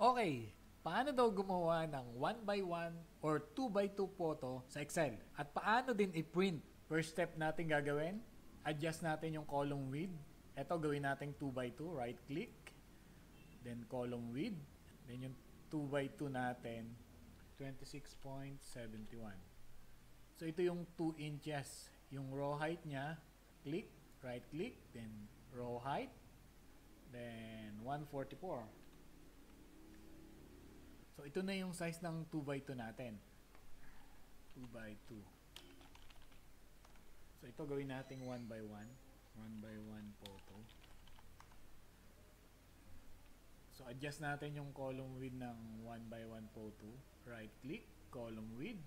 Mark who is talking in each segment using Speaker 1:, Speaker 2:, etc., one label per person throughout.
Speaker 1: Okay, paano daw gumawa ng 1x1 or 2x2 photo sa Excel? At paano din i-print? First step natin gagawin, adjust natin yung column width. Ito gawin natin 2x2, right click. Then column width. Then yung 2x2 natin, 26.71. So ito yung 2 inches. Yung row height niya, click, right click, then row height. Then 144. So, ito na yung size ng 2x2 natin. 2x2. So, ito gawin natin 1x1. 1x1 photo. So, adjust natin yung column width ng 1x1 photo. Right click, column width.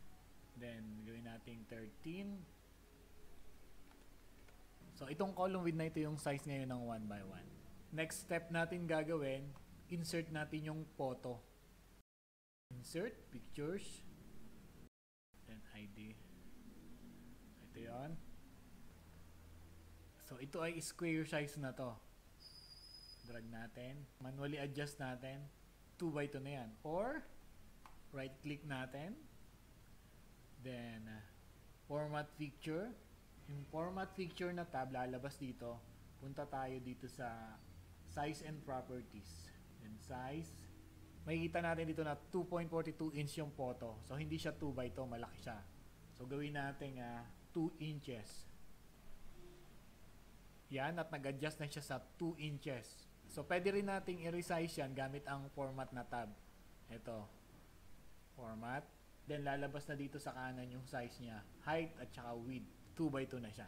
Speaker 1: Then, gawin natin 13. So, itong column width na ito yung size ngayon ng 1x1. Next step natin gagawin, insert natin yung photo. Insert, pictures, then ID. Ito yun. So, ito ay square size na to. Drag natin. Manually adjust natin. 2x2 na yan. Or, right click natin. Then, format picture. Yung format picture na tab, lalabas dito. Punta tayo dito sa size and properties. Then, size. Makikita natin dito na 2.42 inch yung photo. So, hindi siya 2x2, malaki siya. So, gawin natin 2 inches. Yan, at nag-adjust na siya sa 2 inches. So, pwede rin nating i-resize yan gamit ang format na tab. Ito. Format. Then, lalabas na dito sa kanan yung size niya. Height at saka width. 2x2 na siya.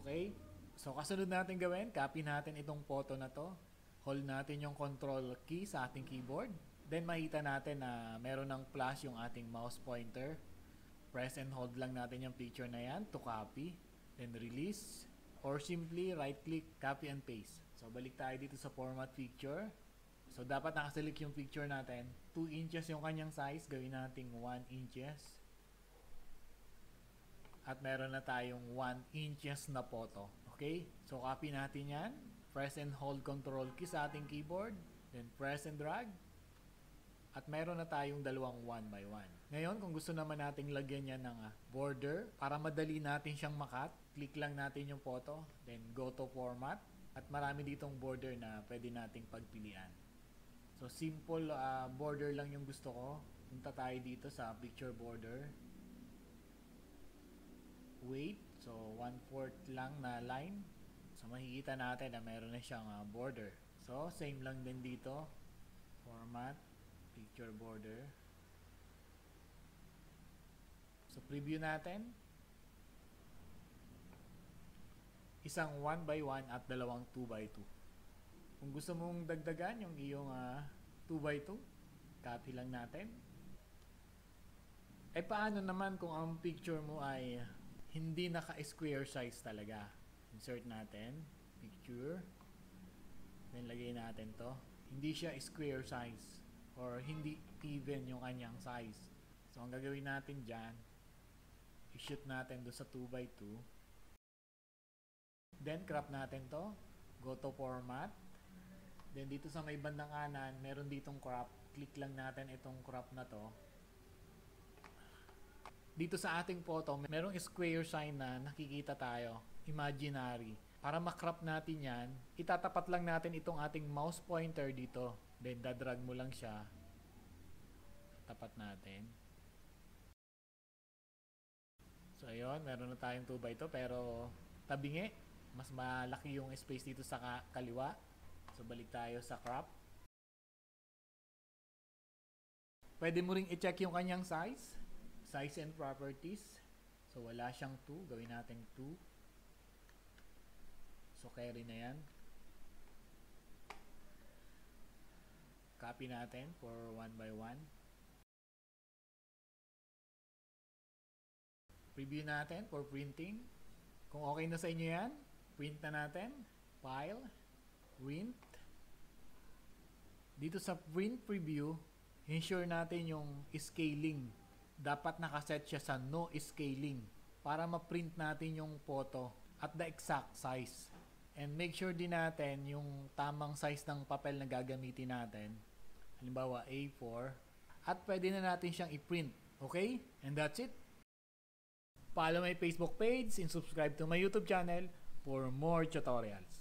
Speaker 1: Okay? So, kasunod natin gawin, copy natin itong photo na to. Hold natin yung control key sa ating keyboard. Then makita natin na meron ng plus yung ating mouse pointer. Press and hold lang natin yung picture na yan to copy. Then release. Or simply right click, copy and paste. So balik tayo dito sa format picture. So dapat nakaselect yung picture natin. 2 inches yung kanyang size. Gawin natin 1 inches. At meron na tayong 1 inches na photo. Okay? So copy natin yan. Press and hold control key sa ating keyboard. Then press and drag. At meron na tayong dalawang 1x1. Ngayon, kung gusto naman nating lagyan yan ng border, para madali natin siyang makat, click lang natin yung photo, then go to format. At marami ditong border na pwede nating pagpilian. So, simple border lang yung gusto ko. Punta tayo dito sa picture border. Weight, so 1/4 lang na line. So, makikita natin na meron na siyang border. So, same lang din dito. Format. Picture border. So, preview natin. Isang 1x1 at dalawang 2x2. Kung gusto mong dagdagan yung iyong 2x2, copy lang natin. Eh, paano naman kung ang picture mo ay hindi naka-square size talaga? Insert natin. Picture. Then, lagay natin to. Hindi siya square size. Or hindi even yung kanyang size. So, ang gagawin natin dyan, i-shoot natin doon sa 2x2. Then, crop natin to. Go to format. Then, dito sa may bandang kanan, meron ditong crop. Click lang natin itong crop na to. Dito sa ating photo, merong square sign na nakikita tayo. Imaginary. Para makrop natin yan, itatapat lang natin itong ating mouse pointer dito. Then, dadrag mo lang siya. Tapat natin. So, ayun. Meron na tayong 2x2. Pero, tabingi. Mas malaki yung space dito sa kaliwa. So, balik tayo sa crop. Pwede mo ring i-check yung kanyang size. Size and properties. So, wala siyang 2. Gawin natin 2. So, carry na yan. Copy natin for 1x1. Preview natin for printing. Kung okay na sa inyo yan, print na natin. File. Print. Dito sa print preview, ensure natin yung scaling. Dapat nakaset siya sa no scaling para ma-print natin yung photo at the exact size. And make sure din natin yung tamang size ng papel na gagamitin natin Halimbawa, A4. At pwede na natin siyang i-print. Okay? And that's it. Follow my Facebook page and subscribe to my YouTube channel for more tutorials.